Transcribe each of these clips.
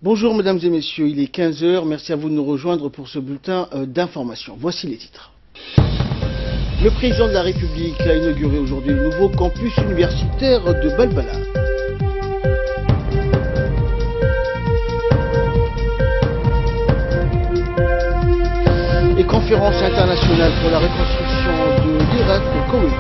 Bonjour mesdames et messieurs, il est 15 h, merci à vous de nous rejoindre pour ce bulletin d'information. Voici les titres. Le président de la République a inauguré aujourd'hui le nouveau campus universitaire de Balbala. Et conférence internationale pour la reconstruction de l'Irak au Koweït.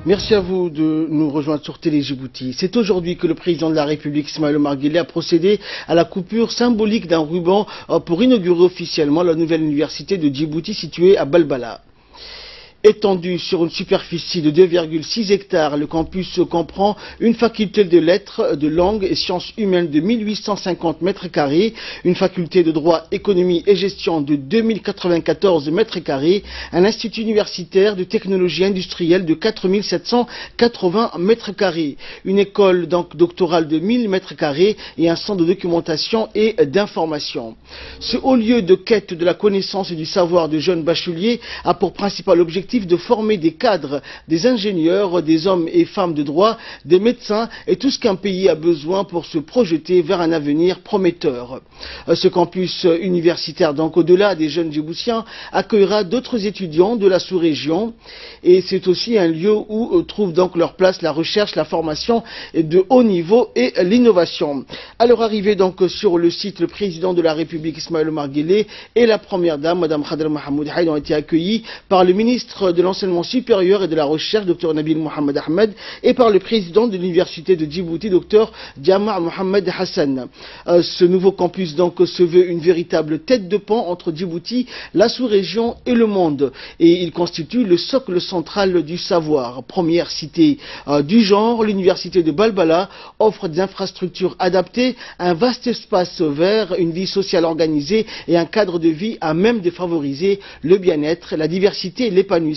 Merci à vous de nous rejoindre sur Télé Djibouti. C'est aujourd'hui que le président de la République, Ismaël Omar Guelleh, a procédé à la coupure symbolique d'un ruban pour inaugurer officiellement la nouvelle université de Djibouti située à Balbala. Étendu sur une superficie de 2,6 hectares, le campus comprend une faculté de lettres, de langues et sciences humaines de 1850 mètres carrés, une faculté de droit, économie et gestion de 2094 mètres carrés, un institut universitaire de technologie industrielle de 4780 mètres carrés, une école donc doctorale de 1000 mètres carrés et un centre de documentation et d'information. Ce haut lieu de quête de la connaissance et du savoir de jeunes bacheliers a pour principal objectif de former des cadres, des ingénieurs, des hommes et femmes de droit, des médecins et tout ce qu'un pays a besoin pour se projeter vers un avenir prometteur. Ce campus universitaire, donc au-delà des jeunes djiboutiens, accueillera d'autres étudiants de la sous-région et c'est aussi un lieu où trouvent donc leur place la recherche, la formation de haut niveau et l'innovation. À leur arrivée donc sur le site, le président de la République Ismaël Omar Guelleh et la première dame, Madame Khadra Mohamed Haïd, ont été accueillis par le ministre de l'enseignement supérieur et de la recherche, Dr Nabil Mohamed Ahmed, et par le président de l'université de Djibouti, Dr Jama' Mohamed Hassan. Ce nouveau campus donc se veut une véritable tête de pont entre Djibouti, la sous-région et le monde, et il constitue le socle central du savoir. Première cité du genre, l'université de Balbala offre des infrastructures adaptées, un vaste espace vert, une vie sociale organisée et un cadre de vie à même de favoriser le bien-être, la diversité et l'épanouissement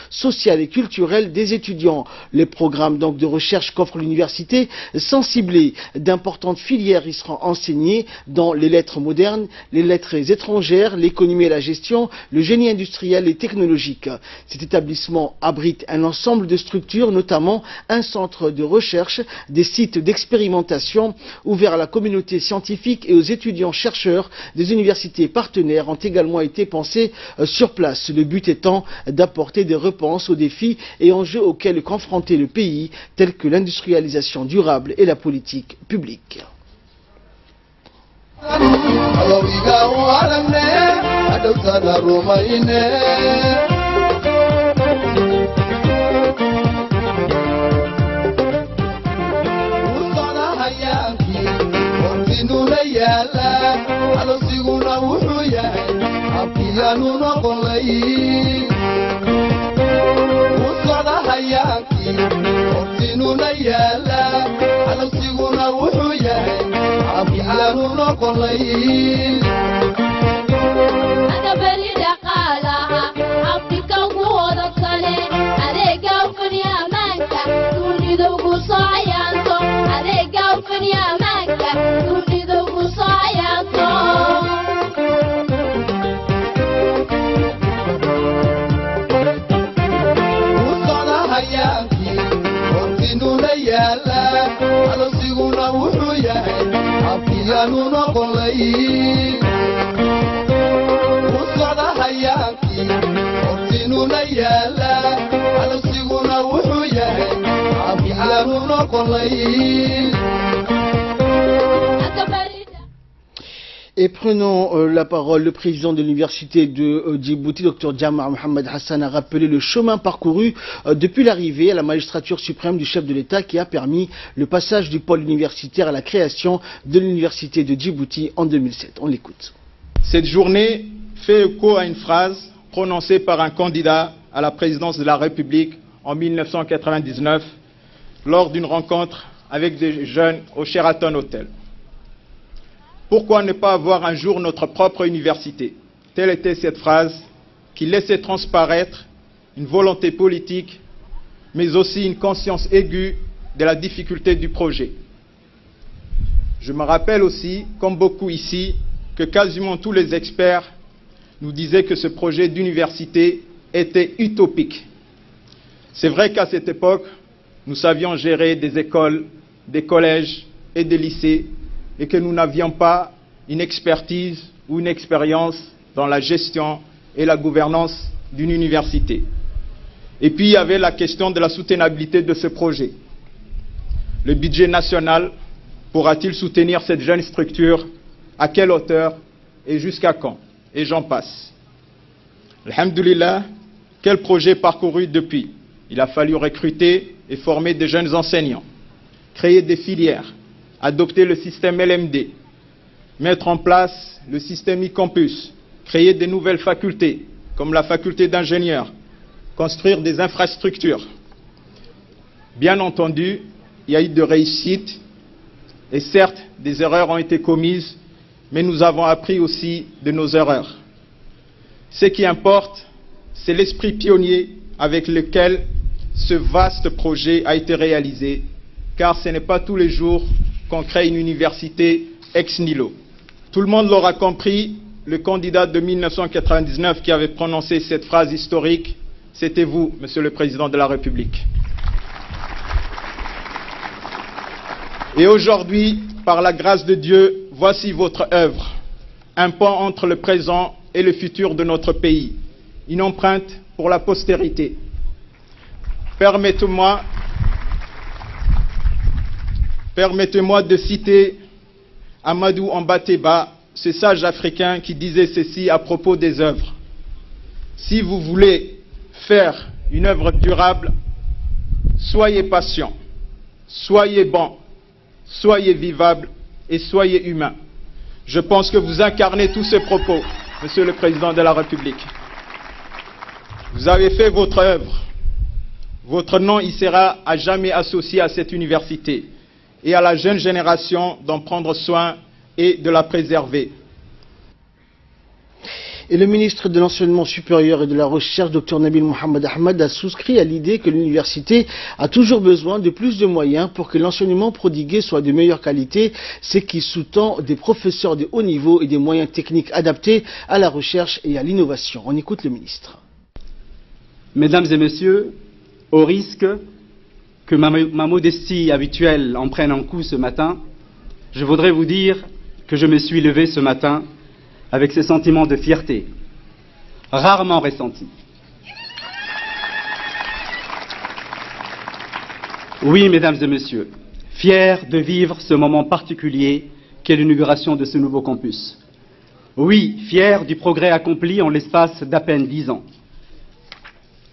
social et culturel des étudiants. Les programmes donc de recherche qu'offre l'université sont ciblés. D'importantes filières y seront enseignées dans les lettres modernes, les lettres étrangères, l'économie et la gestion, le génie industriel et technologique. Cet établissement abrite un ensemble de structures, notamment un centre de recherche, des sites d'expérimentation ouverts à la communauté scientifique et aux étudiants chercheurs des universités partenaires ont également été pensés sur place. Le but étant d'apporter des réponses aux défis et enjeux auxquels est confronté le pays, tels que l'industrialisation durable et la politique publique. Et prenons la parole, le président de l'université de Djibouti, Dr Jama' Mohamed Hassan, a rappelé le chemin parcouru depuis l'arrivée à la magistrature suprême du chef de l'État qui a permis le passage du pôle universitaire à la création de l'université de Djibouti en 2007. On l'écoute. Cette journée fait écho à une phrase prononcée par un candidat à la présidence de la République en 1999 lors d'une rencontre avec des jeunes au Sheraton Hotel. Pourquoi ne pas avoir un jour notre propre université? Telle était cette phrase qui laissait transparaître une volonté politique, mais aussi une conscience aiguë de la difficulté du projet. Je me rappelle aussi, comme beaucoup ici, que quasiment tous les experts nous disaient que ce projet d'université était utopique. C'est vrai qu'à cette époque, nous savions gérer des écoles des collèges et des lycées et que nous n'avions pas une expertise ou une expérience dans la gestion et la gouvernance d'une université. Et puis il y avait la question de la soutenabilité de ce projet. Le budget national pourra-t-il soutenir cette jeune structure? À quelle hauteur et jusqu'à quand? Et j'en passe. Alhamdulillah, quel projet parcouru depuis? Il a fallu recruter et former des jeunes enseignants, créer des filières, adopter le système LMD, mettre en place le système e-campus, créer de nouvelles facultés, comme la faculté d'ingénieurs, construire des infrastructures. Bien entendu, il y a eu de réussites, et certes, des erreurs ont été commises, mais nous avons appris aussi de nos erreurs. Ce qui importe, c'est l'esprit pionnier avec lequel ce vaste projet a été réalisé, car ce n'est pas tous les jours qu'on crée une université ex nihilo. Tout le monde l'aura compris, le candidat de 1999 qui avait prononcé cette phrase historique, c'était vous, Monsieur le Président de la République. Et aujourd'hui, par la grâce de Dieu, voici votre œuvre, un pont entre le présent et le futur de notre pays, une empreinte pour la postérité. Permettez-moi de citer Amadou Ambateba, ce sage africain qui disait ceci à propos des œuvres. Si vous voulez faire une œuvre durable, soyez patient, soyez bon, soyez vivable et soyez humain. Je pense que vous incarnez tous ces propos, Monsieur le Président de la République. Vous avez fait votre œuvre. Votre nom y sera à jamais associé à cette université et à la jeune génération d'en prendre soin et de la préserver. Et le ministre de l'Enseignement supérieur et de la Recherche, Dr Nabil Mohamed Ahmed, a souscrit à l'idée que l'université a toujours besoin de plus de moyens pour que l'enseignement prodigué soit de meilleure qualité, ce qui sous-tend des professeurs de haut niveau et des moyens techniques adaptés à la recherche et à l'innovation. On écoute le ministre. Mesdames et messieurs, au risque que ma modestie habituelle en prenne un coup ce matin, je voudrais vous dire que je me suis levé ce matin avec ce sentiment de fierté, rarement ressenti. Oui, mesdames et messieurs, fier de vivre ce moment particulier qu'est l'inauguration de ce nouveau campus. Oui, fier du progrès accompli en l'espace d'à peine 10 ans.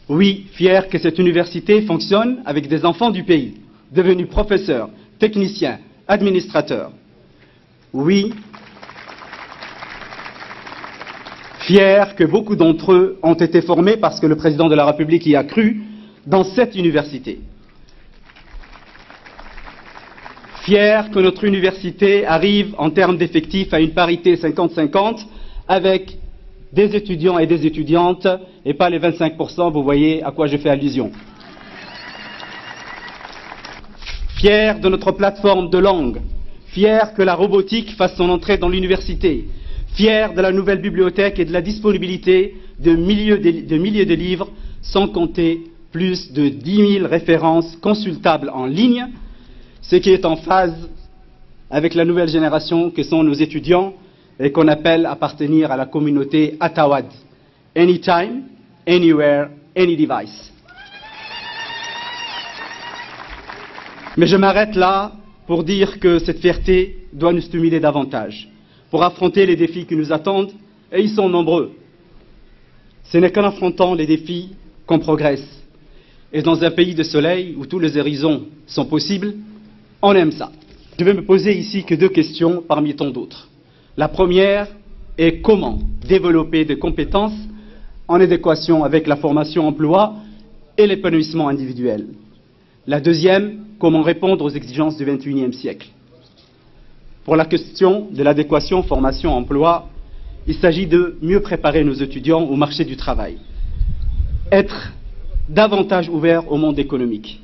Oui, fier que cette université fonctionne avec des enfants du pays, devenus professeurs, techniciens, administrateurs. Oui, fier que beaucoup d'entre eux ont été formés parce que le président de la République y a cru dans cette université. Fier que notre université arrive en termes d'effectifs à une parité 50-50 avec des étudiants et des étudiantes et pas les 25%, vous voyez à quoi je fais allusion. Fier de notre plateforme de langue, fier que la robotique fasse son entrée dans l'université, fier de la nouvelle bibliothèque et de la disponibilité de milliers de livres, sans compter plus de 10 000 références consultables en ligne, ce qui est en phase avec la nouvelle génération que sont nos étudiants et qu'on appelle appartenir à la communauté Atawad. Anytime, anywhere, any device. Mais je m'arrête là pour dire que cette fierté doit nous stimuler davantage, pour affronter les défis qui nous attendent, et ils sont nombreux. Ce n'est qu'en affrontant les défis qu'on progresse. Et dans un pays de soleil où tous les horizons sont possibles, on aime ça. Je vais me poser ici que 2 questions parmi tant d'autres. La première est comment développer des compétences en adéquation avec la formation emploi et l'épanouissement individuel. La deuxième, comment répondre aux exigences du XXIe siècle. Pour la question de l'adéquation formation-emploi, il s'agit de mieux préparer nos étudiants au marché du travail, être davantage ouvert au monde économique.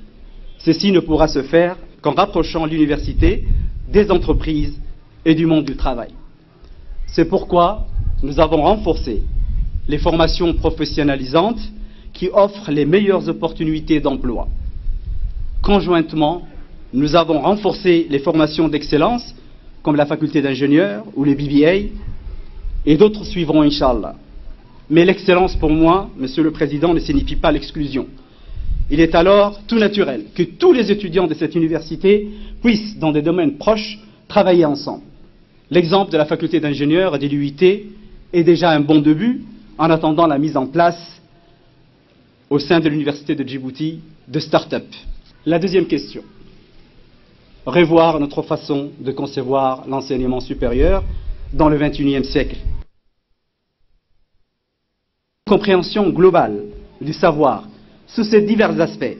Ceci ne pourra se faire qu'en rapprochant l'université des entreprises et du monde du travail. C'est pourquoi nous avons renforcé les formations professionnalisantes qui offrent les meilleures opportunités d'emploi. Conjointement, Nous avons renforcé les formations d'excellence, comme la faculté d'ingénieurs ou les BBA, et d'autres suivront, Inch'Allah. Mais l'excellence, pour moi, Monsieur le Président, ne signifie pas l'exclusion. Il est alors tout naturel que tous les étudiants de cette université puissent, dans des domaines proches, travailler ensemble. L'exemple de la faculté d'ingénieurs et de l'UIT est déjà un bon début, en attendant la mise en place, au sein de l'université de Djibouti, de start-up. La deuxième question. Revoir notre façon de concevoir l'enseignement supérieur dans le XXIe siècle. Compréhension globale du savoir sous ses divers aspects,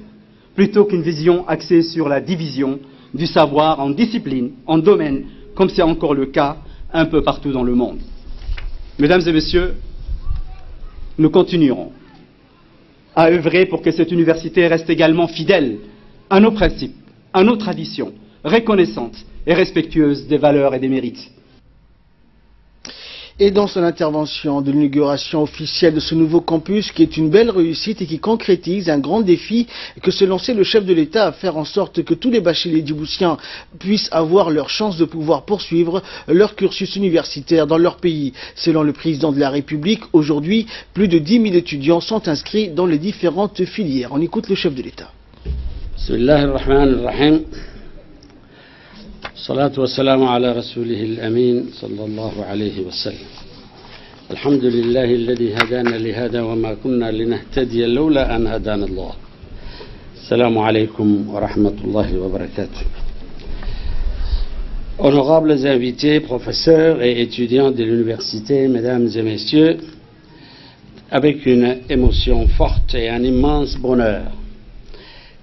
plutôt qu'une vision axée sur la division du savoir en disciplines, en domaines, comme c'est encore le cas un peu partout dans le monde. Mesdames et messieurs, nous continuerons à œuvrer pour que cette université reste également fidèle à nos principes, à nos traditions, reconnaissante et respectueuse des valeurs et des mérites. Et dans son intervention de l'inauguration officielle de ce nouveau campus, qui est une belle réussite et qui concrétise un grand défi que se lançait le chef de l'État à faire en sorte que tous les bacheliers djiboutiens puissent avoir leur chance de pouvoir poursuivre leur cursus universitaire dans leur pays. Selon le président de la République, aujourd'hui, plus de 10 000 étudiants sont inscrits dans les différentes filières. On écoute le chef de l'État. Bismillahirrahmanirrahim. الصلاة والسلام على رسوله الأمين صلى الله عليه وسلم. الحمد لله الذي هدانا لهذا وما كنا لنهتدي لولا أن هدانا الله. السلام عليكم ورحمة الله وبركاته. Honorables invités, professeurs et étudiants de l'université, mesdames et messieurs, avec une émotion forte et un immense bonheur,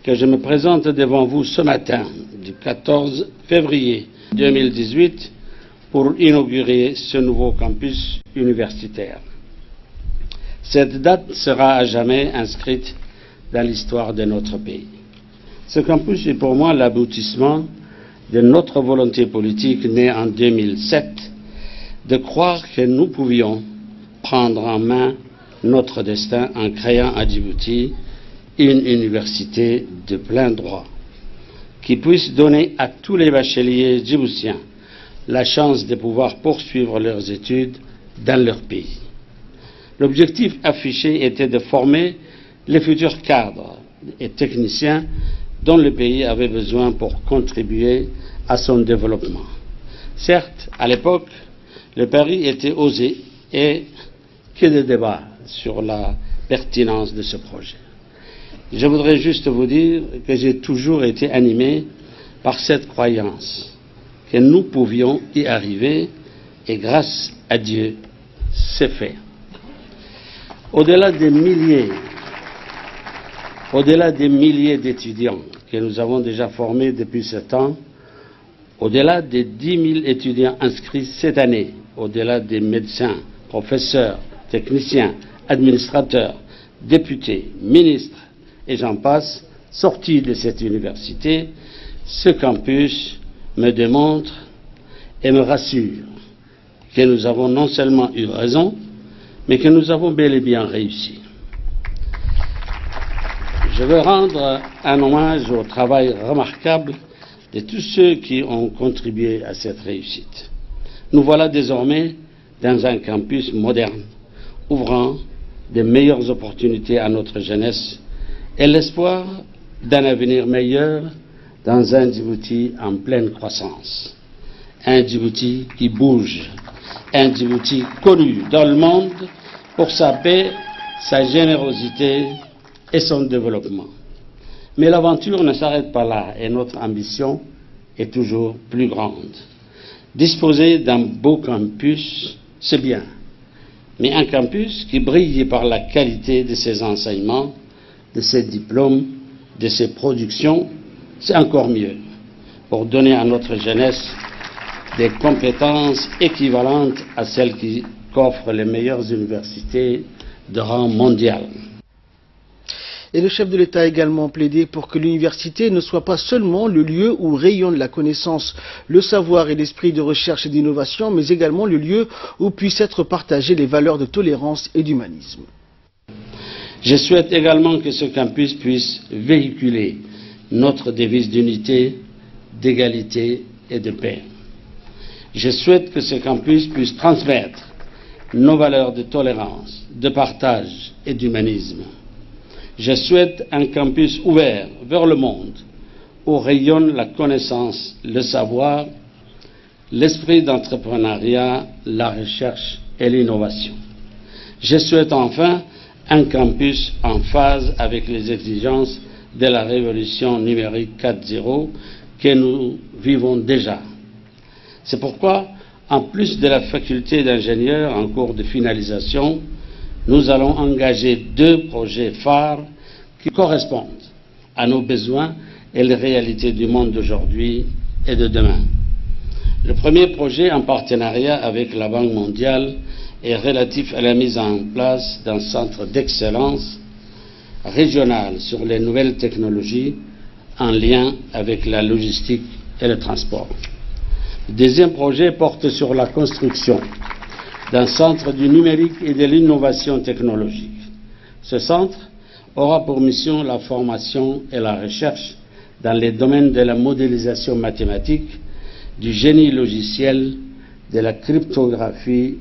que je me présente devant vous ce matin, du 14 février 2018, pour inaugurer ce nouveau campus universitaire. Cette date sera à jamais inscrite dans l'histoire de notre pays. Ce campus est pour moi l'aboutissement de notre volonté politique née en 2007 de croire que nous pouvions prendre en main notre destin en créant à Djibouti une université de plein droit qui puisse donner à tous les bacheliers djiboutiens la chance de pouvoir poursuivre leurs études dans leur pays. L'objectif affiché était de former les futurs cadres et techniciens dont le pays avait besoin pour contribuer à son développement. Certes, à l'époque, le pari était osé et que de débats sur la pertinence de ce projet. Je voudrais juste vous dire que j'ai toujours été animé par cette croyance que nous pouvions y arriver et grâce à Dieu, c'est fait. Au-delà des milliers d'étudiants que nous avons déjà formés depuis ce temps, au-delà des 10 000 étudiants inscrits cette année, au-delà des médecins, professeurs, techniciens, administrateurs, députés, ministres, et j'en passe, sortis de cette université, ce campus me démontre et me rassure que nous avons non seulement eu raison, mais que nous avons bel et bien réussi. Je veux rendre un hommage au travail remarquable de tous ceux qui ont contribué à cette réussite. Nous voilà désormais dans un campus moderne, ouvrant de meilleures opportunités à notre jeunesse et l'espoir d'un avenir meilleur dans un Djibouti en pleine croissance. Un Djibouti qui bouge, un Djibouti connu dans le monde pour sa paix, sa générosité et son développement. Mais l'aventure ne s'arrête pas là et notre ambition est toujours plus grande. Disposer d'un beau campus, c'est bien, mais un campus qui brille par la qualité de ses enseignements, de ses diplômes, de ses productions, c'est encore mieux pour donner à notre jeunesse des compétences équivalentes à celles qu'offrent les meilleures universités de rang mondial. Et le chef de l'État a également plaidé pour que l'université ne soit pas seulement le lieu où rayonne la connaissance, le savoir et l'esprit de recherche et d'innovation, mais également le lieu où puissent être partagées les valeurs de tolérance et d'humanisme. Je souhaite également que ce campus puisse véhiculer notre devise d'unité, d'égalité et de paix. Je souhaite que ce campus puisse transmettre nos valeurs de tolérance, de partage et d'humanisme. Je souhaite un campus ouvert vers le monde, où rayonne la connaissance, le savoir, l'esprit d'entrepreneuriat, la recherche et l'innovation. Je souhaite enfin un campus en phase avec les exigences de la révolution numérique 4.0 que nous vivons déjà. C'est pourquoi, en plus de la faculté d'ingénieurs en cours de finalisation, nous allons engager 2 projets phares qui correspondent à nos besoins et les réalités du monde d'aujourd'hui et de demain. Le premier projet, en partenariat avec la Banque mondiale, est relatif à la mise en place d'un centre d'excellence régional sur les nouvelles technologies en lien avec la logistique et le transport. Le deuxième projet porte sur la construction d'un centre du numérique et de l'innovation technologique. Ce centre aura pour mission la formation et la recherche dans les domaines de la modélisation mathématique, du génie logiciel, de la cryptographie,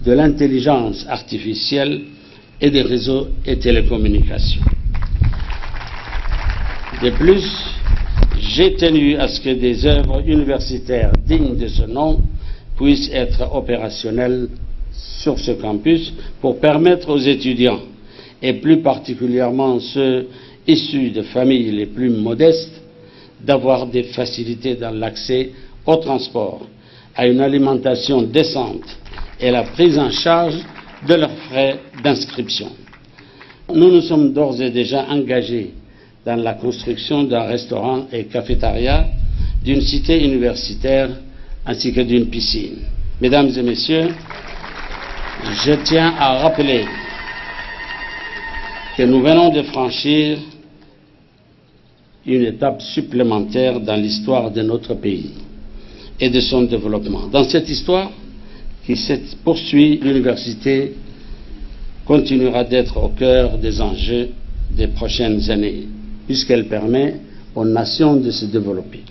de l'intelligence artificielle et des réseaux et télécommunications. De plus, j'ai tenu à ce que des œuvres universitaires dignes de ce nom puissent être opérationnelles sur ce campus pour permettre aux étudiants, et plus particulièrement ceux issus de familles les plus modestes, d'avoir des facilités dans l'accès au transport, à une alimentation décente et la prise en charge de leurs frais d'inscription. Nous nous sommes d'ores et déjà engagés dans la construction d'un restaurant et cafétéria, d'une cité universitaire ainsi que d'une piscine. Mesdames et messieurs, je tiens à rappeler que nous venons de franchir une étape supplémentaire dans l'histoire de notre pays et de son développement. Dans cette histoire qui se poursuit, l'université continuera d'être au cœur des enjeux des prochaines années, puisqu'elle permet aux nations de se développer.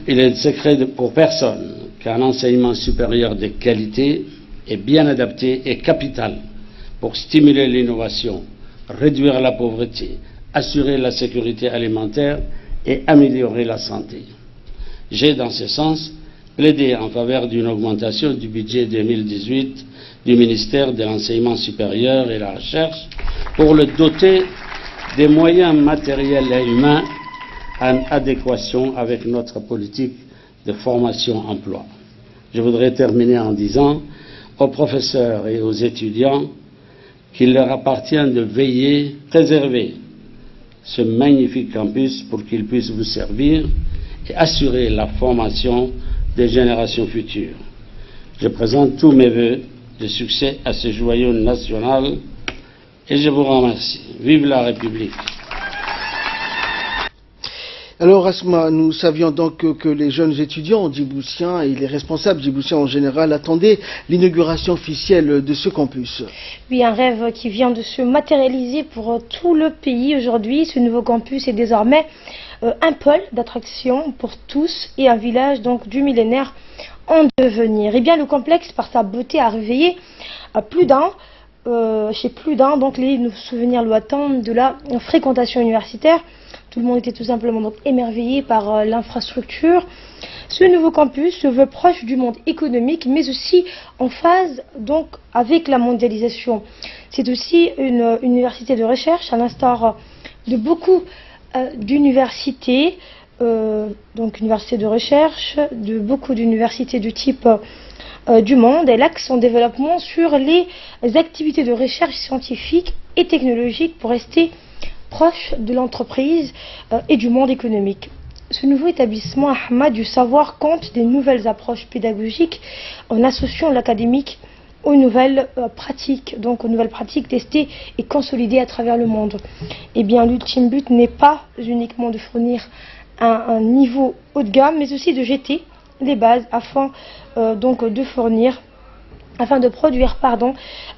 Il est secret pour personne qu'un enseignement supérieur de qualité et bien adapté est capital pour stimuler l'innovation, réduire la pauvreté, assurer la sécurité alimentaire et améliorer la santé. J'ai, dans ce sens, plaidé en faveur d'une augmentation du budget 2018 du ministère de l'Enseignement supérieur et de la Recherche pour le doter des moyens matériels et humains en adéquation avec notre politique de formation-emploi. Je voudrais terminer en disant aux professeurs et aux étudiants qu'il leur appartient de veiller, préserver ce magnifique campus pour qu'il puisse vous servir et assurer la formation des générations futures. Je présente tous mes vœux de succès à ce joyau national et je vous remercie. Vive la République! Alors Asma, nous savions donc que les jeunes étudiants djiboutiens et les responsables djiboutiens en général attendaient l'inauguration officielle de ce campus. Oui, un rêve qui vient de se matérialiser pour tout le pays aujourd'hui. Ce nouveau campus est désormais un pôle d'attraction pour tous et un village donc du millénaire en devenir. Et bien le complexe, par sa beauté, a réveillé chez plus d'un donc les souvenirs lointains de la fréquentation universitaire. Tout le monde était tout simplement donc émerveillé par l'infrastructure. Ce nouveau campus se veut proche du monde économique, mais aussi en phase donc avec la mondialisation. C'est aussi une université de recherche, à l'instar de beaucoup d'universités, donc universités de recherche, de beaucoup d'universités du type du monde. Elle axe son développement sur les activités de recherche scientifique et technologique pour rester proche de l'entreprise et du monde économique. Ce nouveau établissement Ahmad du savoir compte des nouvelles approches pédagogiques en associant l'académique aux nouvelles pratiques, donc aux nouvelles pratiques testées et consolidées à travers le monde. Eh bien, l'ultime but n'est pas uniquement de fournir un niveau haut de gamme, mais aussi de jeter les bases afin donc de fournir afin de produire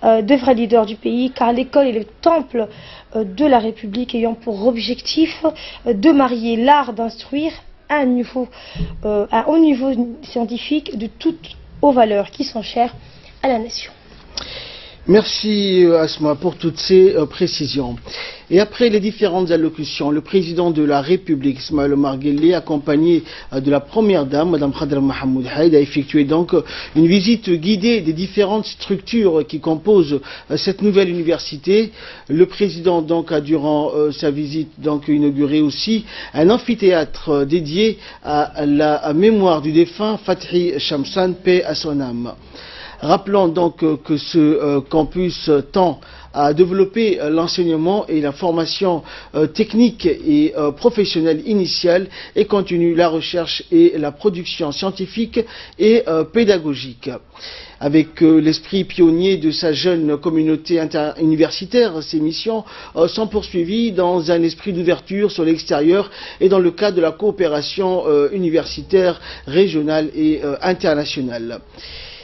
de vrais leaders du pays, car l'école est le temple de la République, ayant pour objectif de marier l'art d'instruire à un haut niveau scientifique de toutes aux valeurs qui sont chères à la nation. Merci Asma pour toutes ces précisions. Et après les différentes allocutions, le président de la République, Ismaël Omar Guelleh, accompagné de la première dame, Mme Khadra Mohamed Haïd, a effectué donc une visite guidée des différentes structures qui composent cette nouvelle université. Le président donc a durant sa visite donc inauguré aussi un amphithéâtre dédié à la mémoire du défunt Fathi Shamsan, paix à son âme. Rappelons donc que ce campus tend à développer l'enseignement et la formation technique et professionnelle initiale et continue la recherche et la production scientifique et pédagogique. Avec l'esprit pionnier de sa jeune communauté universitaire, ces missions sont poursuivies dans un esprit d'ouverture sur l'extérieur et dans le cadre de la coopération universitaire régionale et internationale.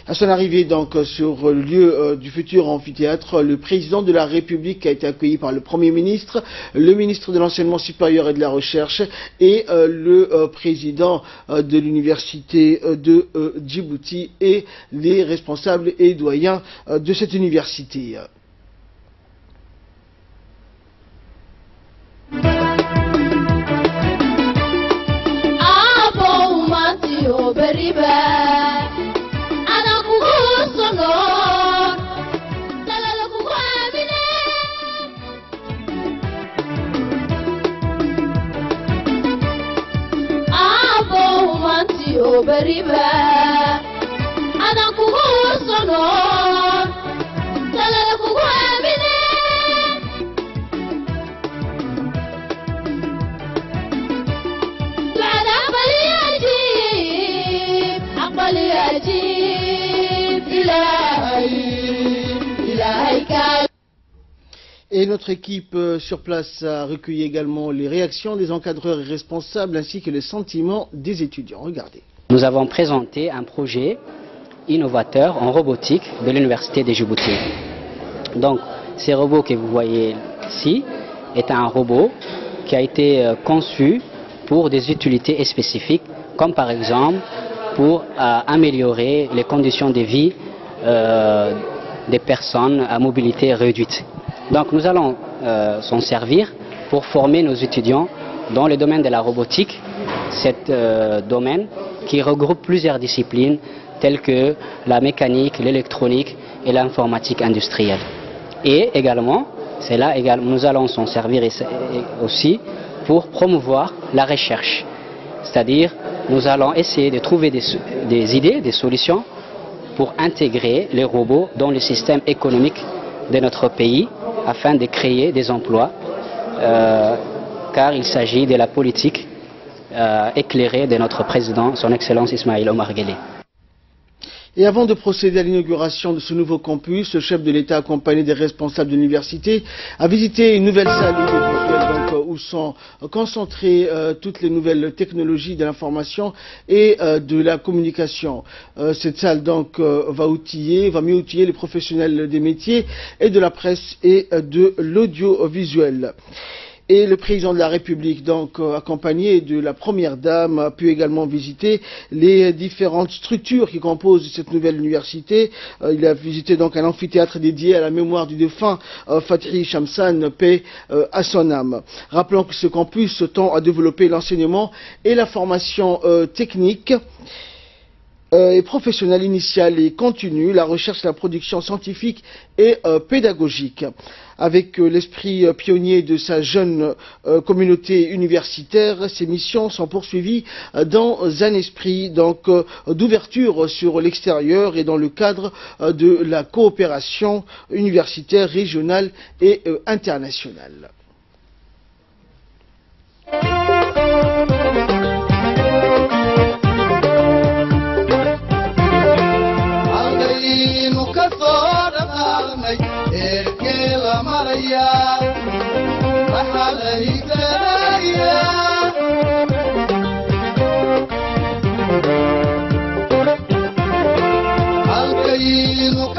À son arrivée donc sur le lieu du futur amphithéâtre, le président de la République a été accueilli par le Premier ministre, le ministre de l'Enseignement supérieur et de la Recherche et le président de l'université de Djibouti et les responsables et doyens de cette université. Et notre équipe sur place a recueilli également les réactions des encadreurs et responsables ainsi que les sentiments des étudiants. Regardez. Nous avons présenté un projet innovateur en robotique de l'université de Djibouti. Donc, ces robots que vous voyez ici est un robot qui a été conçu pour des utilités spécifiques, comme par exemple pour améliorer les conditions de vie des personnes à mobilité réduite. Donc nous allons s'en servir pour former nos étudiants dans le domaine de la robotique, cet domaine qui regroupe plusieurs disciplines telles que la mécanique, l'électronique et l'informatique industrielle. Et également, nous allons s'en servir aussi pour promouvoir la recherche. C'est-à-dire, nous allons essayer de trouver des idées, des solutions pour intégrer les robots dans le système économique de notre pays afin de créer des emplois, car il s'agit de la politique éclairée de notre président, son Excellence Ismaël Omar Guelleh. Et avant de procéder à l'inauguration de ce nouveau campus, le chef de l'État, accompagné des responsables de l'université, a visité une nouvelle salle donc, où sont concentrées toutes les nouvelles technologies de l'information et de la communication. Cette salle donc va mieux outiller les professionnels des métiers et de la presse et de l'audiovisuel. Et le président de la République, donc accompagné de la première dame, a pu également visiter les différentes structures qui composent cette nouvelle université. Il a visité donc un amphithéâtre dédié à la mémoire du défunt Fathi Shamsan, paix à son âme. Rappelons que ce campus tend à développer l'enseignement et la formation technique et professionnelle initiale et continue, la recherche et la production scientifique et pédagogique. Avec l'esprit pionnier de sa jeune communauté universitaire, ces missions sont poursuivies dans un esprit d'ouverture sur l'extérieur et dans le cadre de la coopération universitaire régionale et internationale. halkaynu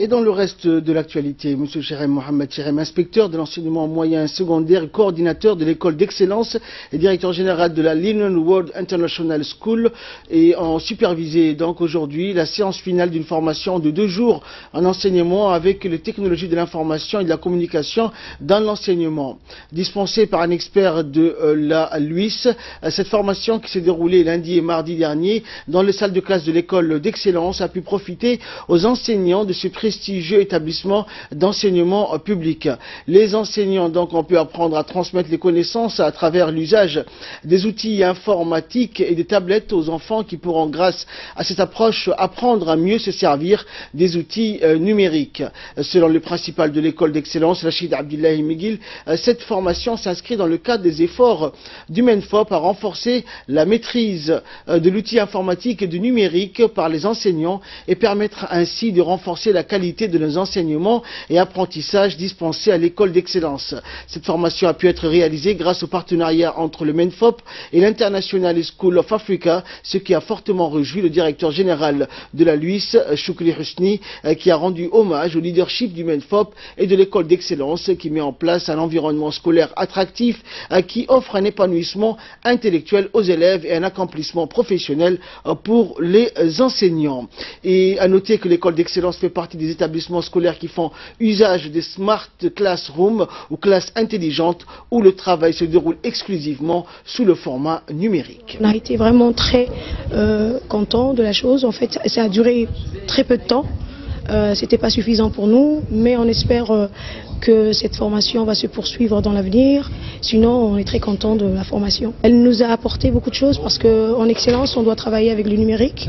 Et dans le reste de l'actualité, M. Cherem Mohamed Cherem, inspecteur de l'enseignement moyen et secondaire, coordinateur de l'école d'excellence et directeur général de la Linen World International School, et en supervisé donc aujourd'hui la séance finale d'une formation de 2 jours en enseignement avec les technologies de l'information et de la communication dans l'enseignement. Dispensée par un expert de la LUIS, cette formation qui s'est déroulée lundi et mardi dernier dans les salles de classe de l'école d'excellence a pu profiter aux enseignants de ce prestigieux établissement d'enseignement public. Les enseignants donc ont pu apprendre à transmettre les connaissances à travers l'usage des outils informatiques et des tablettes aux enfants qui pourront, grâce à cette approche, apprendre à mieux se servir des outils numériques. Selon le principal de l'école d'excellence, Rachid Abdullahi Miguel, cette formation s'inscrit dans le cadre des efforts du MENFOP à renforcer la maîtrise de l'outil informatique et du numérique par les enseignants et permettre ainsi de renforcer la qualité de nos enseignements et apprentissages dispensés à l'école d'excellence. Cette formation a pu être réalisée grâce au partenariat entre le MENFOP et l'International School of Africa, ce qui a fortement réjoui le directeur général de la LUIS, Choukri Husni, qui a rendu hommage au leadership du MENFOP et de l'école d'excellence qui met en place un environnement scolaire attractif qui offre un épanouissement intellectuel aux élèves et un accomplissement professionnel pour les enseignants. Et à noter que l'école d'excellence fait partie des établissements scolaires qui font usage des smart classrooms ou classes intelligentes où le travail se déroule exclusivement sous le format numérique. On a été vraiment très contents de la chose. En fait, ça a duré très peu de temps. C'était pas suffisant pour nous, mais on espère que cette formation va se poursuivre dans l'avenir. Sinon, on est très content de la formation. Elle nous a apporté beaucoup de choses parce qu'en excellence, on doit travailler avec le numérique.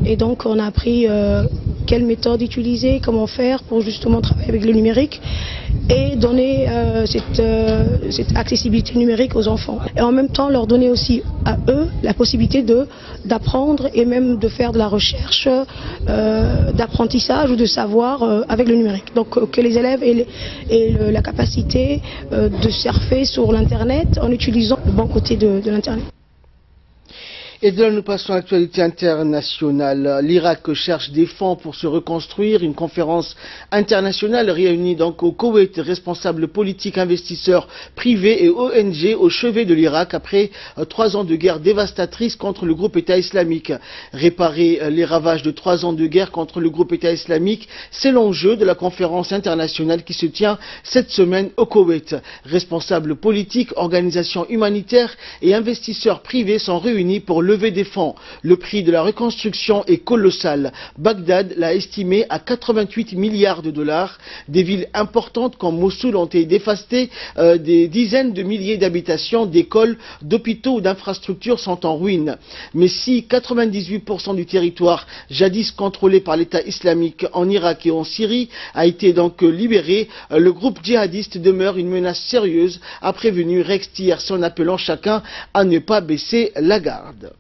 Et donc, on a appris quelle méthode utiliser, comment faire pour justement travailler avec le numérique et donner cette accessibilité numérique aux enfants. Et en même temps, leur donner aussi à eux la possibilité d'apprendre et même de faire de la recherche, d'apprentissage ou de savoir avec le numérique. Donc, que les élèves aient la capacité de surfer sur l'Internet en utilisant le bon côté de l'Internet. Et de là, nous passons à l'actualité internationale. L'Irak cherche des fonds pour se reconstruire. Une conférence internationale réunit donc au Koweït responsables politiques, investisseurs privés et ONG au chevet de l'Irak après 3 ans de guerre dévastatrice contre le groupe État islamique. Réparer les ravages de 3 ans de guerre contre le groupe État islamique, c'est l'enjeu de la conférence internationale qui se tient cette semaine au Koweït. Responsables politiques, organisations humanitaires et investisseurs privés sont réunis pour lever des fonds. Le prix de la reconstruction est colossal. Bagdad l'a estimé à 88 milliards de dollars. Des villes importantes comme Mossoul ont été dévastées, des dizaines de milliers d'habitations, d'écoles, d'hôpitaux ou d'infrastructures sont en ruine. Mais si 98% du territoire jadis contrôlé par l'État islamique en Irak et en Syrie a été donc libéré, le groupe djihadiste demeure une menace sérieuse, a prévenu Rex Tillerson, appelant chacun à ne pas baisser la garde.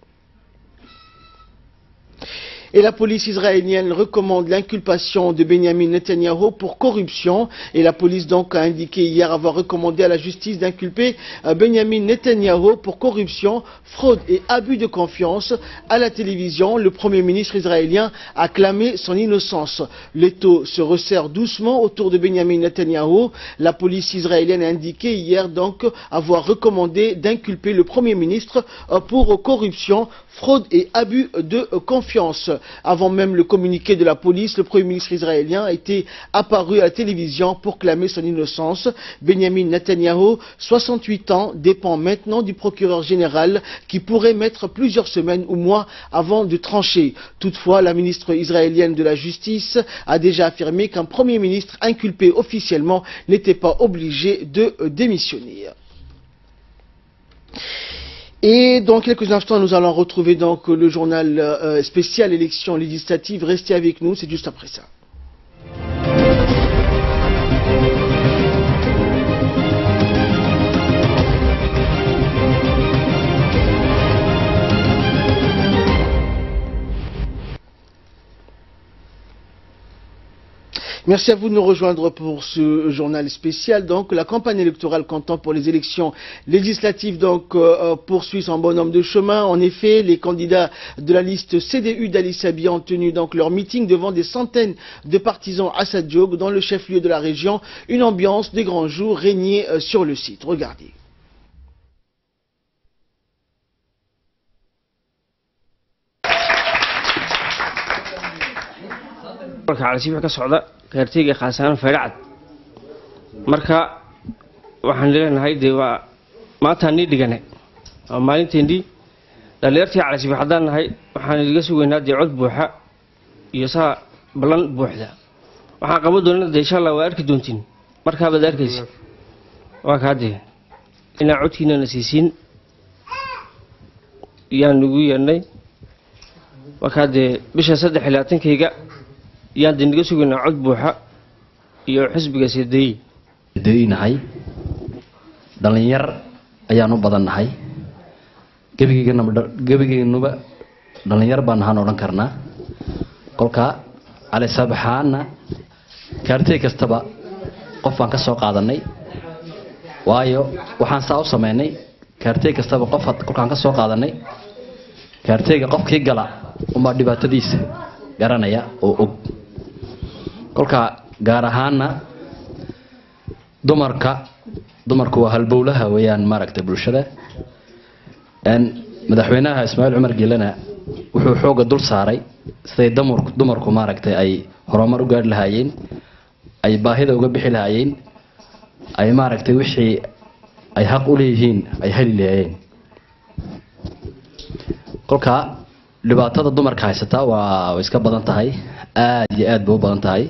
Et la police israélienne recommande l'inculpation de Benjamin Netanyahu pour corruption. Et la police donc a indiqué hier avoir recommandé à la justice d'inculper Benjamin Netanyahu pour corruption, fraude et abus de confiance. À la télévision, le Premier ministre israélien a clamé son innocence. L'étau se resserre doucement autour de Benjamin Netanyahu. La police israélienne a indiqué hier donc avoir recommandé d'inculper le Premier ministre pour corruption, fraude et abus de confiance. Avant même le communiqué de la police, le Premier ministre israélien a été apparu à la télévision pour clamer son innocence. Benjamin Netanyahu, 68 ans, dépend maintenant du procureur général qui pourrait mettre plusieurs semaines ou mois avant de trancher. Toutefois, la ministre israélienne de la Justice a déjà affirmé qu'un Premier ministre inculpé officiellement n'était pas obligé de démissionner. Et dans quelques instants, nous allons retrouver donc le journal spécial élections législatives. Restez avec nous, c'est juste après ça. Merci à vous de nous rejoindre pour ce journal spécial. Donc, la campagne électorale comptant pour les élections législatives poursuit son bonhomme de chemin. En effet, les candidats de la liste CDU d'Ali Sabi ont tenu donc leur meeting devant des centaines de partisans à Sadiouk, dans le chef-lieu de la région. Une ambiance des grands jours régnait sur le site. Regardez. gaartayga khaasaan faydacad marka waxaan leenahay waa maanta ni dhigane maalinteendii dhalinyartii calasiif haddaan nahay waxaan idiga sugaynaa cod buuxa iyo saa balan buuxda waxaan qabo doonaa insha Allah waa arki doontiin marka baad arkaysa waa kaadee ina codkiina nasiisiin yaan ugu yeernay waa kaadee bisha 3-kayga yaan diniga sugaynaa cod buuxa iyo xisbiga sideeynahay dhalinyar ayaan u badannahay gabigeenuba dhalinyar baan ahaan odhan karnaa kolka cali sabaxaana kaartay kastaba qof baan ka soo qaadanay waayo waxaan saa u sameynay kaartay kastaba qof kolkaan ka soo qaadanay kaartayga qofkii gala uma dhibaatadiisa garanaya oo og kolka gaar ahaana dumarku waa halbowlaha weeyaan maaragtay bulshada madaxweynaha Ismaaciil Cumar Geelana wuxuu xooga dul saaray siday dumarku maaragtay ay horumar u gaar lahaayeen ay baahida uga bixi lahaayeen ay maaragtay wixii ay xaq u leeyihiin ay heli lahaayeen kolka dhibaatada dumarka haysata waa iska badan tahay aad iyo aad buu badan tahay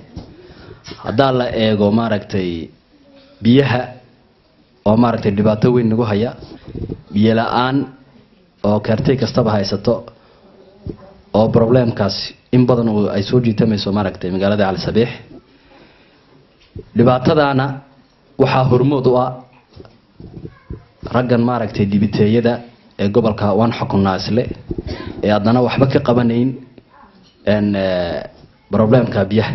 hadaa la eego maaragtay biyaha oo maaragtay dhibaato weyn nagu haya biyo la'aan oo kaartay kastaba haysato oo problemkaas in badan ay soo jiitamayso maaragtay magaalada Cali Sabiix dhibaatadaana waxa hormood u ah raggan maaragtay dibiteeyada ee gobolka waan xukunaa isle ee adana waxba ka qabanayn problemka biyaha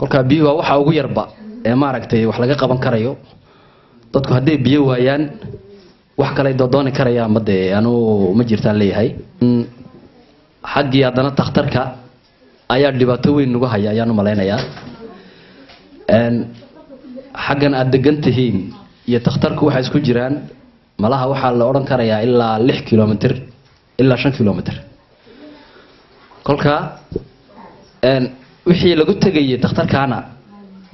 kolka biyo waxa ugu yarba ee maaragtay wax laga qaban karayo dadku haday biyo waayaan wax kale dooni karayaan madee anu ma jirtaan leeyahay xaqii adana takhtarka ayaa dhibaato weyn nagu haya ayaan u maleynayaa xaqan aad degantihiin iyo takhtarku waxa isku jiraan malaha waxa la oran karayaa ilaa 6 kilomitir ilaa 5 kilomitir kolka wixii lagu tagayay takhtarkaana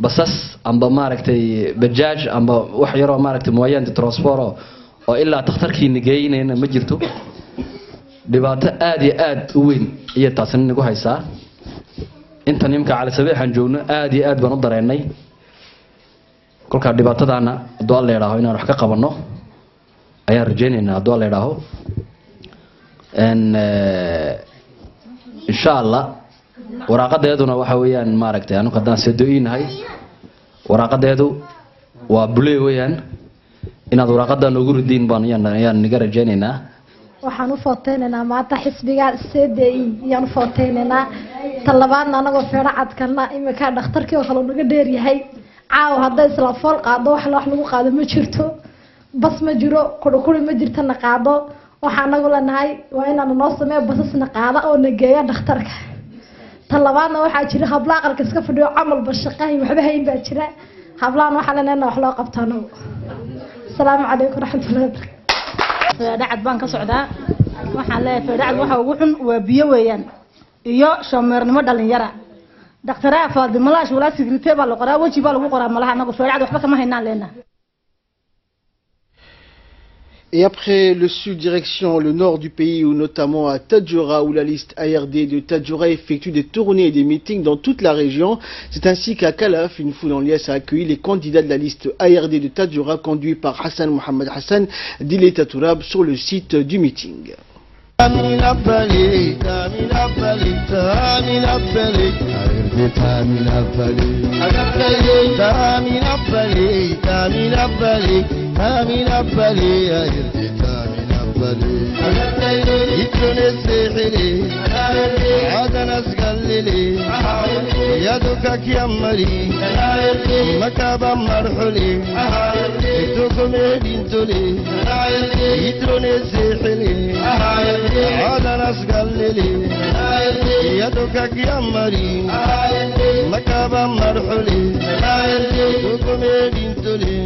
basas amba maaragtay bajaaj amba wax yar oo maaragtay mooyaan transport oo ilaa takhtarkii nigeeyna ma jirto dhibaato aad iyo aad u weyn iyo taasina nagu haysaa inta nimka Cali Sabiixan joogno aad iyo aad baan u dareenay kolka dhibaatadaana doo la yiraahdo inaan wax ka qabano ayaan rajaynaynaa doo la yiraahdo insha Allah waraaqadeeduna waxa weeyaan maaragtay anu hadaan seedooyinahay waraaqadeedu waa bulay weeyaan inaad waraaqadan ugu ridin baan ayaan niga rajaynaynaa waxaan u footeynaa maanta xisbiga CDI yaan u footeynaa talabaadna anagoo feeracadkana imika dhakhtarkii waxa lagu dheer yahay caaw haday isla fool qaado wax lagu qaado ma jirto bas ma jiro qurquri ma jirto na qaado waxaan nagu leenahay waa inaan noo sameeyo basasna qaada oo nageeyo dhakhtarka talabaadna waxa jira habla aqalka iska fadhiyo amal bashaqay waxba hayn baa jira hablaan waxa leenahay wax loo qabtaano السلام عليكم ورحمة الله وبركاته. فدعت بانك سعداء waxaan leeyahay fadhacad waxa ugu xun waa biyo weeyaan iyo shameernimo dhalin yara dhakhtaraa faadimalash wala secretary baa la qoraa waji baa lagu qoraa malaha anagu fadhacad waxba kama haynaan leena. Et après le sud direction le nord du pays, où notamment à Tadjoura, où la liste ARD de Tadjoura effectue des tournées et des meetings dans toute la région, c'est ainsi qu'à Kalaf, une foule en liesse a accueilli les candidats de la liste ARD de Tadjoura, conduit par Hassan Mohamed Hassan d'Ile Tatourab sur le site du meeting. تامين أبلي يا إرتي تامين أبلي يترون السحري عادنا سقللي يدك يمري مكابا مرحلي يتوكم بنتلي يترون السحري عادنا سقللي يدك يمري مكابا مرحلي يتوكم بنتلي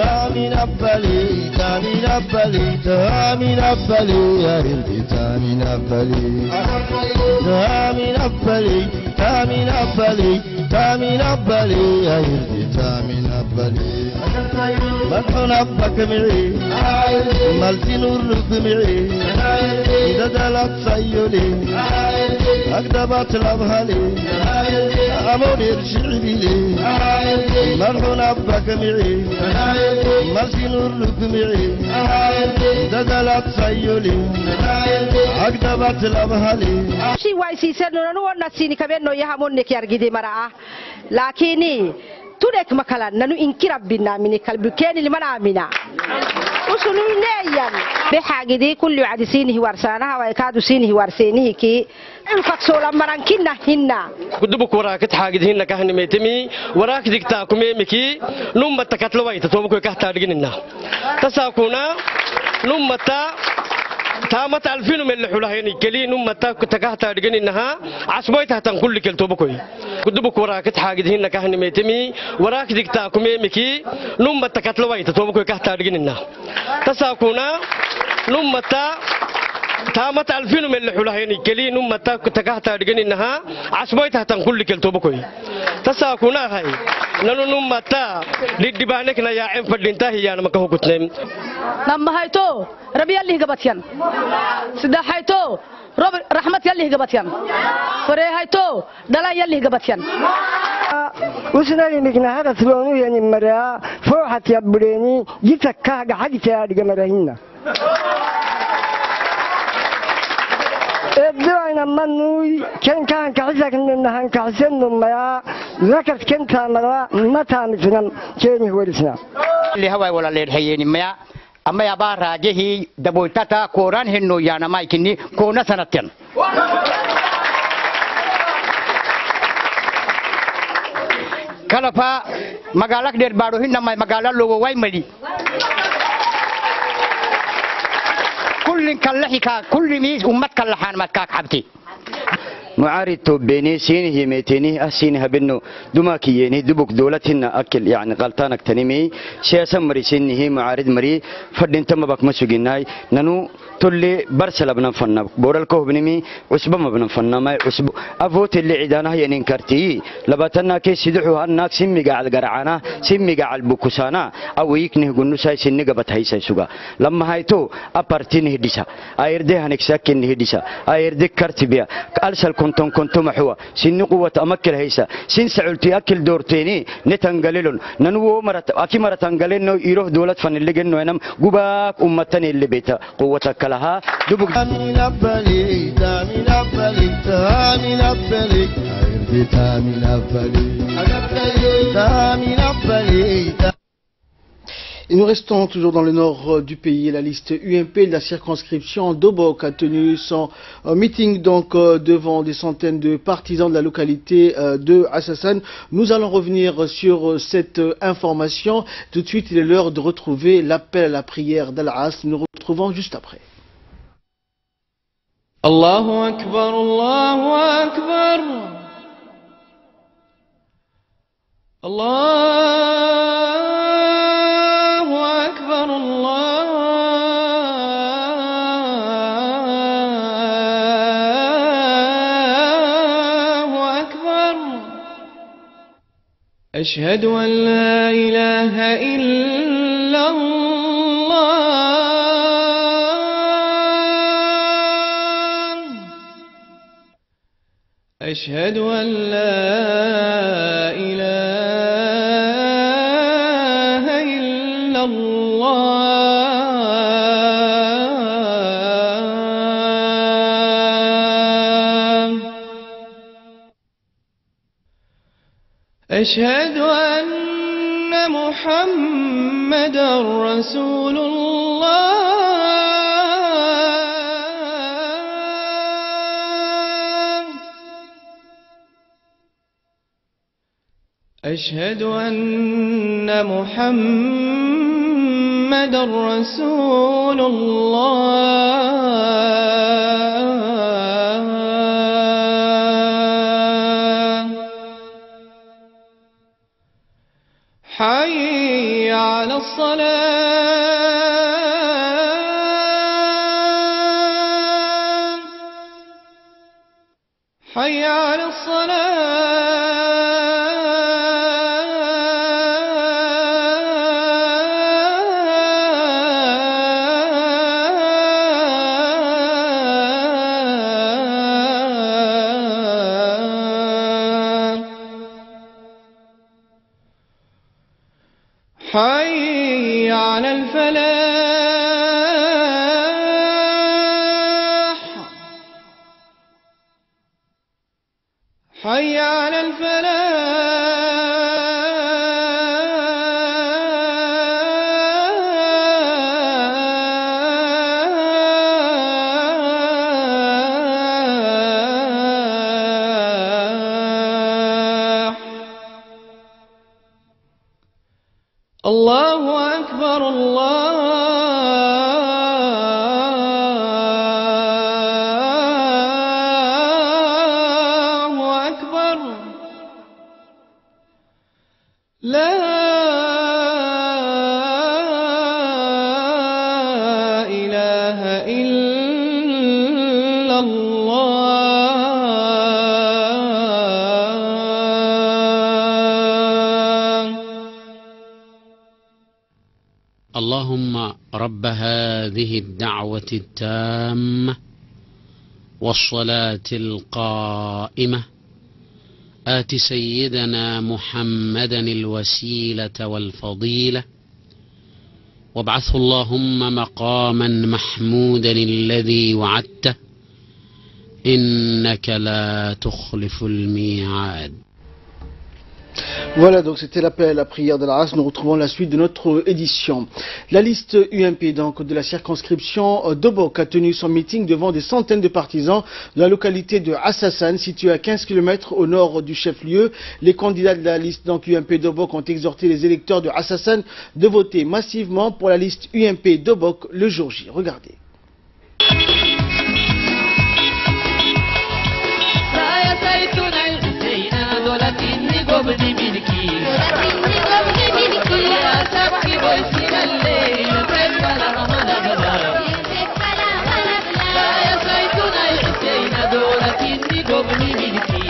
تامين أبلي تامين أبلي تامين أبلي يا هندي تامين أبلي تامين أبلي تامين أبلي تامين أبلي يا هندي تامين أبلي مدحون أبك معي مالتي نور معي إذا دلت سيولي أكدبت لبهلي أموني رشعبي لي مدحون أبك معي مالتي نور معي إذا دلت سيولي أكدبت لبهلي شي وايسي سنونو نسيني كمان يهمونك يرجدي مرأة لكني تونك مكلا ننو إنكر ربنا من كلبكين اللي منامنا وصلوا إليا بحاجة دي كل عدسينه ورسانها ويكادوا سينه ورسينه كي الفكسول مرانكنا هنا كدبك وراك حاجة هنا كهن ميتمي وراك دكتاكم ميكي نوم تكتلوي تتوبك كهتا رجلنا تساكونا نوم تامت ألفين من الحلهين كلي نوم تكهتا رجلنا عصبيتها تنقل لك التوبكوي كدبك وراك حاجة هنا كهن ميتمي وراك دكتاكم ميكي نوم تكتلوي تتوبك كهتا رجلنا تساكونا نوم تامت ألفين من الحلهين كلي نوم تكهتا رجلنا عصبيتها تنقل لك التوبكوي تساكونا هاي نانو نوم للدبانك يا عم فدينتاه يا مكهو كتنم لما هايتو ربي اللي قبتيان سدا هايتو رب رحمة يلي قبتيان فري هايتو دلا يلي قبتيان وسنا يمكن هذا سلونو يعني مرا فوحت يا بريني جيتك كاغ حاجه يا دغمرهنا ابدأنا منوي كان كعزك إنها كعزن ما ذكرت كنت مرة متى مثلا كيني هو الإسلام اللي هو ولا اللي هيني ما أما يا بار راجه دبولتها كوران هنو يانا ما يكني كونا سنتين كلفا مقالك دير بارو هنا ما مقالا لو واي ملي كل كلحكا كل ميز أمت كلحان متكاك حبتي معارض توبيني سينه يميتيني أسينها بنو دماكييني دبوك دولتنا أكل يعني غلطانك تنمي سياسة مري سينه معارض مري فردين تم بك مسوقيناي ننو تولي برسل ابن فنا بورال كوه بنمي عصبة ما ابن فنا ما عصب أفوت اللي عدانا هي ننكرتي لباتنا كي سيدحوها الناك سمي قاعد قرعانا سمي قاعد بوكسانا أو يكنه قنو ساي سنة قبت هاي ساي سوغا لما هايتو أبارتين هديسا أيرده هنكساكين هديسا أيرده كارتبيا ألسل كنتم محوا سن قوة أمكل هيسا سن سعلتي أكل دورتيني نتنقللون ننو مرت أكي مرتنقللن يروح دولة فن اللي جنو ينام قباك أمتني اللي بيتا قوتك لها دبك تامين أبلي تامين أبلي تامين أبلي تامين أبلي تامين أبلي. Et nous restons toujours dans le nord du pays. La liste UMP de la circonscription d'Obok a tenu son meeting donc devant des centaines de partisans de la localité de Assasane. Nous allons revenir sur cette information. Tout de suite, il est l'heure de retrouver l'appel à la prière d'Al-As. Nous nous retrouvons juste après. Allahu Akbar, Allahu Akbar. Allahu Akbar, Allahu Akbar. Ashhadu an la ilaha illa Allah. أشهد أن لا إله إلا الله أشهد أن محمدا رسول الله أشهد أن محمدا رسول الله حي على الصلاة حي على حي على الفلاح حي على الفلاح الله أكبر الله أكبر لا إله إلا الله اللهم رب هذه الدعوة التامة والصلاة القائمة آت سيدنا محمدا الوسيلة والفضيلة وابعثه اللهم مقاما محمودا الذي وعدته إنك لا تخلف الميعاد. Voilà, donc c'était l'appel à la prière de l'As. Nous retrouvons la suite de notre édition. La liste UMP donc, de la circonscription d'Obok a tenu son meeting devant des centaines de partisans de la localité de Assasane, située à 15 km au nord du chef-lieu. Les candidats de la liste donc, UMP d'Obok ont exhorté les électeurs de Assasane de voter massivement pour la liste UMP d'Obok le jour J. Regardez. قبضي ملكي يا سبكي بوسنا الليل فلا رمضان غدا لا يا زيتون الحسين دولتني قبضي ملكي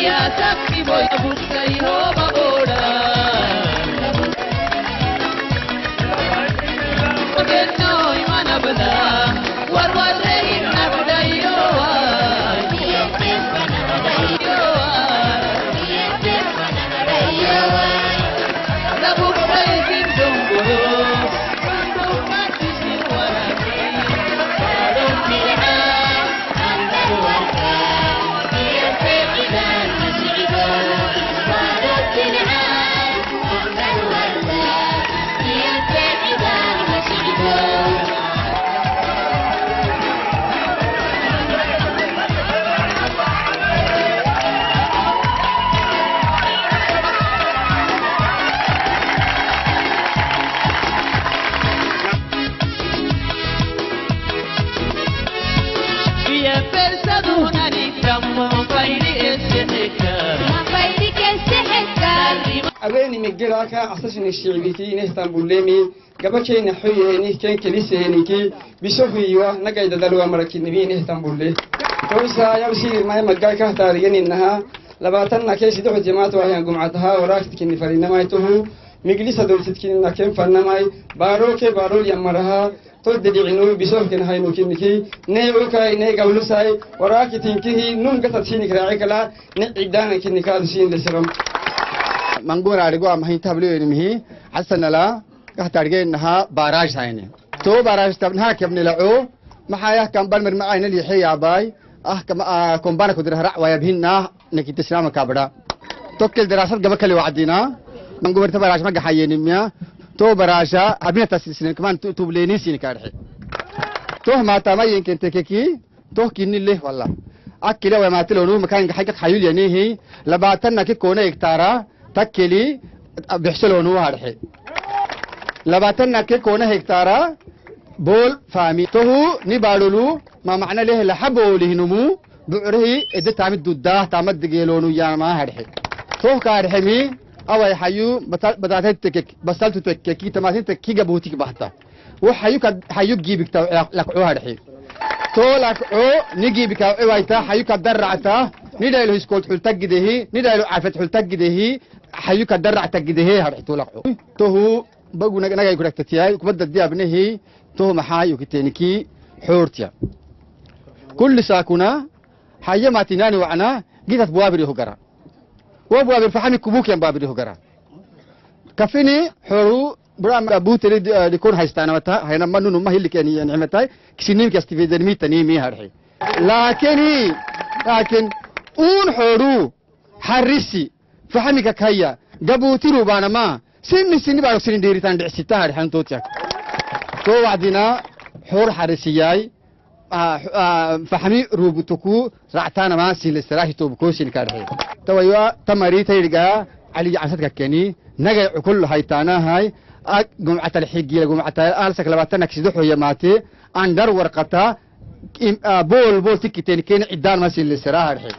يا سبكي بوسنا مبودا وقلنا ما نبدا والولين نبدا يوم يا فرسدونا نكتم فايدي أبيني مجرا كأساسن الشعبي كي نهتم بولمي قبل كي نحوي هني كان كليسة هني كي بيشوفوا نقعد دلوا مركين نبي نهتم بوله توسا يوشي ما يمجع كهتارين إنها لبعتنا كيس دوح جماعة وهي جمعتها وراكت كني فرينا ما يتوه مجلس دولت كني نكين فرنا ماي بارو يمرها تودي عنو بيشوف كن هاي نوكين كي نيو كاي نيجا ولساي وراكت كني نون قصد شيء كراعي كلا نعدان كني كادو شيء لسرم منقول على جوا ما هي تبليو إنه حسنا لا كهترجع إنها باراج هاينه تو باراج تبنها كابن لعو ما حياه كم بالمر معين اللي حي عباي كم كومبانا كدره رع ويبهنا نكيت تسلام كابدا توكل دراسات قبل كل وعدينا منقول تباراج ما جحيين ميا تو باراجا أبينا تسلسلين كمان تبليني سين كارحي تو ما تماين كنت كي تو كيني اللي والله أكله وما تلونه مكان حاجة حيول يعني هي لبعتنا كي كونه إكتارا تكلي بيحصلونه هارحي لبعتنا كي كونه هكتارا بول فامي توه نبالولو ما معنى له لحبه له نمو بعره إذا تعمد دوده تعمد دجيلونه يا ما هارحي توه كارحمي أو يحيو بدأت تكك بسالت تككي تماثيل تككي جبوتك بحتا وحيو جيبك لقعو هارحي تو لقعو نجيبك ويتا حيو كدرعتا ندايلو هسكوت حلتك جدهي ندايلو عفت حلتك جدهي حيو كدرع تجدهي هارحي تو لقعو توه بقول نجا يقولك تتياي كبد الديا بنهي تو محايو كتنكي حورتيا كل ساكنا حيا ما تناني وعنا جيت بوابري هجرا وبوابر فحمي كبوك يا بابري هجرا كفيني حرو برام أبوت لكون هايستانا متى هاينا منو ما هي اللي كان يعني متى كسينيم كاستفيد مي تنيمي هارحي لكن اون حرو حرسي فحمي كهيا جابوتي روبانا ما سن بارك سن ديريتان دعسيتها رحان توتيك تو وعدنا حور حرسياي فحمي روبوتكو رعتانا ما سن الاستراحي توبكو سن كارحي تويوا تماري تيرجا علي عسدك كني نجا كل هايتانا هاي جمعة الحجية جمعة آلسك لبعتنا كسدحو يماتي أندر ورقتا بول تكتين كين عدان ما سن الاستراحي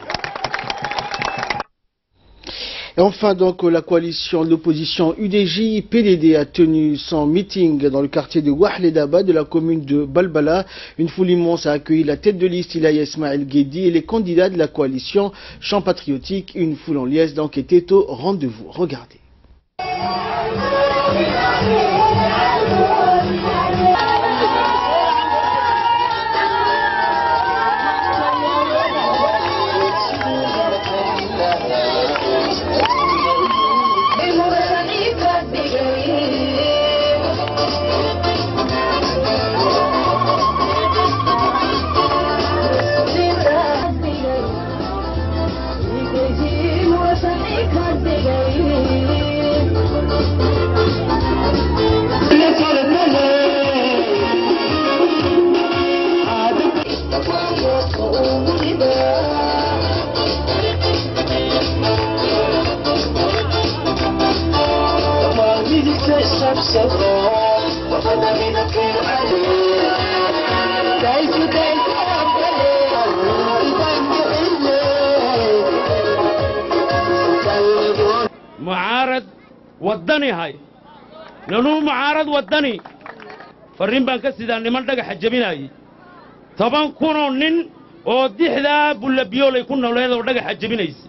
Et enfin, donc, la coalition de l'opposition UDJ-PDD a tenu son meeting dans le quartier de Ouahledaba de la commune de Balbala. Une foule immense a accueilli la tête de liste Ilaya Ismaël Guedi et les candidats de la coalition Champ Patriotique. Une foule en liesse donc était au rendez-vous. Regardez. معارض ودني هاي ننو معارض ودني فرين بان كسيدا نمان دغ حجبيناي طبعا كونو نين oo dixda bulabiyol ay ku nooleed oo dhagax xajabinaysa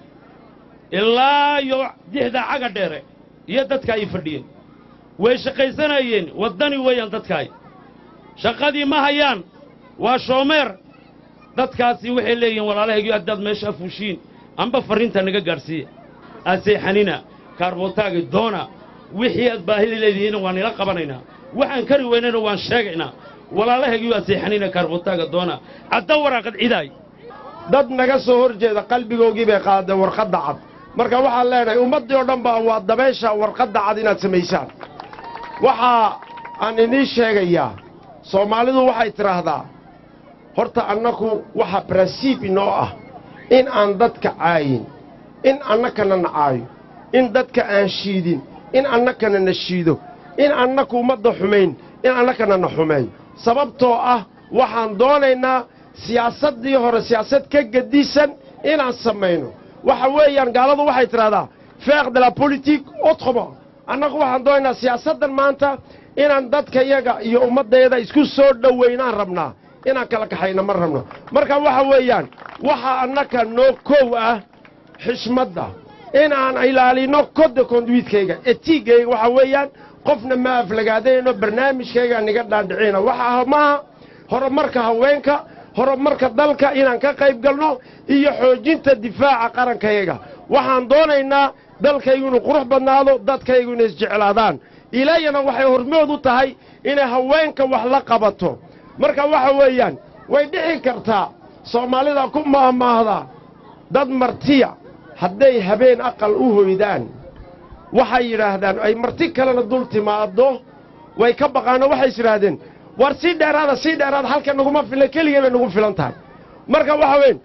ilaa iyo dixda caga dheere iyo dadka ay fadhiyeen way shaqaysanayeen wadani weeyaan dadka ay shaqadii ma hayaan waa shoomeer dadkaasi waxay leeyihiin walaalahaygu haddaad meesha afuushiin amba fariinta naga gaarsiiya aseexanina kaarboontaaga doona wixii aad baahida leedihiin waan ila qabanaynaa waxaan kari weynayna waan sheegaynaa walaalahaygu aseexanina kaarboontaaga doona cadda waraaqad cidaay dad naga soo horjeeda qalbigoogii bay qaaday warqadda cad marka waxaan leenahay ummaddii oo dhan baa waa dabeesha warqadda cad inaad samaysaan waxa aan inii sheegayaa soomaalidu waxay tidhaahdaa horta annaku waxa brasiib inoo ah in aan dadka caayin in annakana nacaayo in dadka aan shiidin in annakana na shiido in annaku ummadda xumayn in annakana na xumeeyo sababtoo ah waxaan doonaynaa siyaasaddii hore siyaasad ka gedisan inaan samayno waxa weeyaan gaaladu waxay tidhahdaa faire de la politique autrement annagu waxaan doonaynaa siyaasaddan maanta inaan dadka yaga iyo ummaddeeda isku soo dhoweynaan rabnaa inaan kala kaxayno ma rabno marka waxa weeyaan waxa annaka noo kow ah xishmadda in aan ilaalino code conduitkayga etigayga waxa weeyaan qofna ma aflagaadayno barnaamijkayga niga dhaadhicina waxa maaha horumarka haweenka horumarka dalka inaan ka qayb galno iyo xoojinta difaaca qarankayaga waxaan doonaynaa dalkaygu inuu qurux badnaado dadkaygu inay isjeclaadaan ilaahayna waxay hormood u tahay inay haweenka wax la qabato marka waxa weeyaan way dhici kartaa soomaalida ku maahmaahda dad martiya hadday habeen aqal u hoydaan waxay yidhaahdaan ay marti kalena dul timaado way ka baqaano waxay yidhaahdeen war sii dheeraada halka naguma filan keligay bay nagu filan tahay marka waxa weyn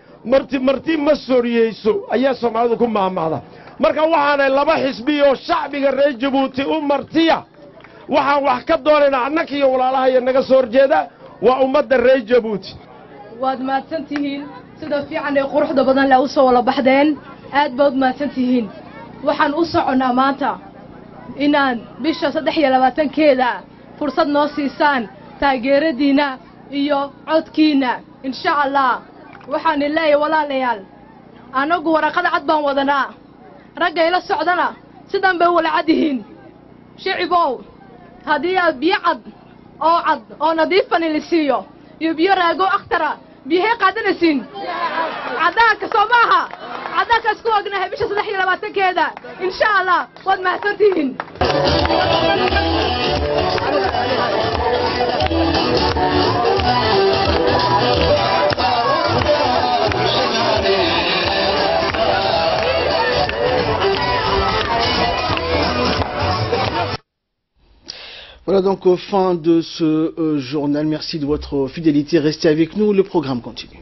marti ma sooriyeyso ayaa soomaalidu ku maahmaahda marka waxaanay laba xisbi oo shacbiga reer Jabuuti u martiya waxaan wax ka doonaynaa annaka iyo walaalaha iyo naga soo horjeeda waa ummadda reer Jabuuti waad mahadsantihiin sida fiican ee quruxda badan la u soo wala baxdeen aad baad mahadsantihiin waxaan u soconaa maanta inaan bisha 23keeda fursad noo siisaan taageeradiina iyo codkiina insha Allah waxaan ilaahay walaalayaal anagu waraqada cad baan wadanaa ragga ila socdana sidan bay wala cadihiin shicibow hadii aad biyo cad oo nadiifan ilisiyo iyo biyo raago akhtara biyo qaadanaysiin cadaanka Soomaha cadaanka isku ognahay bisha 23keeda insha Allah waad mahadsantihiin Voilà donc fin de ce journal. Merci de votre fidélité. Restez avec nous, le programme continue.